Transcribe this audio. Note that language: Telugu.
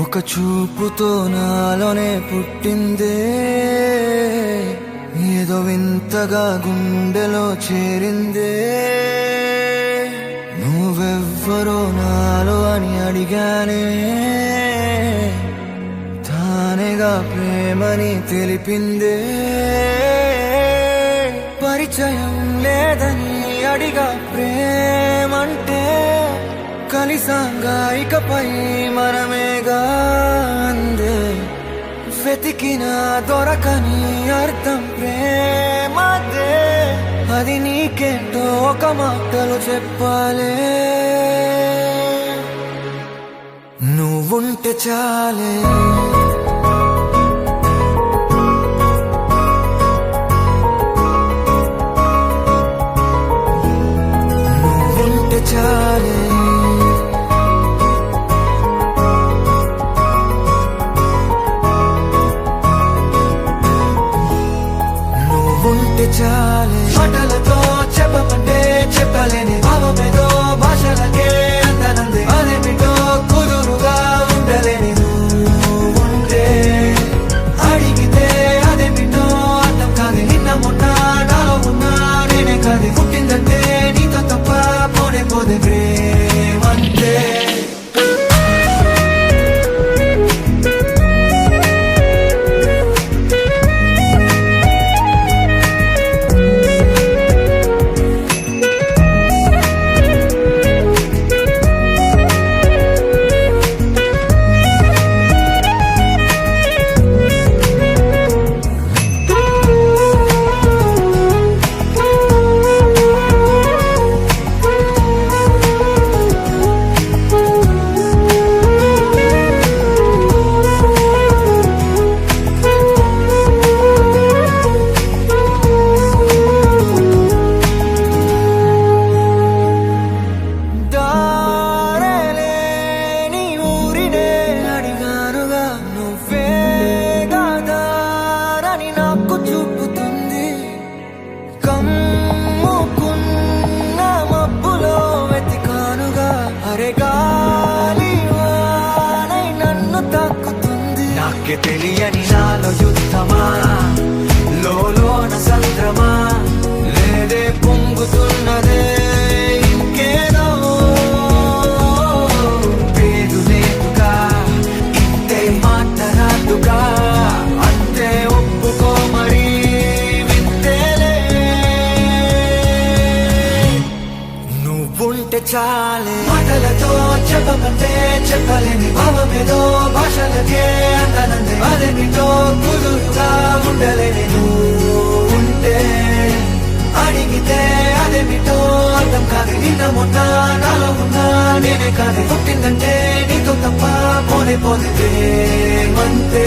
ఒక చూపుతో నాలోనే పుట్టిందే, ఏదో వింతగా గుండెలో చేరిందే. నువ్వెవ్వరో నాలో అని అడిగానే, తానేగా ప్రేమని తెలిపిందే. పరిచయం లేదని అడిగా ప్రేమంటే, కలిసాంగా ఇకపై మనమేగా అందే. వెతికినా దొరకని అర్థం ప్రేమదే, అది నీకేంటో ఒక మాటలు చెప్పాలే. నువ్వుంటే చాలే, నువ్వుంటే చాలే. ఉంటే చాలే, మాటలతో చెప్పమంటే చెప్పలేని భావమేదో భాషలకే అందనంది. అదేమిటో కుదురుగా ఉండలేని నువ్వుంటే, అడిగితే అదేమిటో అర్థం కాదు. నిన్న మొన్న నాలో ఉన్నా నేనే కాదు. పుట్టిందంటే నీతో తప్ప పోనే పోదే ప్రేమంటే. నాకే తెలియని నాలో యుద్ధమా, లోన సంద్రమా, లేదే పొంగుతున్నదే ఇంకేదో. పేరు లేదుగా, ఇంతే మాటరాదుగా, అంతే ఒప్పుకో మరి వింతేలే. నువ్వుంటే చాలే, మాటలతో చెప్పమంటే చెప్పలేని భావమేదో భాషలకే అందనంది. అదేమిటో కుదురుగా ఉండలేని నువ్వుంటే, అడిగితే అదేమిటో అర్థం కాదు. నిన్న మొన్న నాలో ఉన్నా నేనే కాదు. పుట్టిందంటే నీతో తప్ప పోనే పోతే ప్రేమంతే.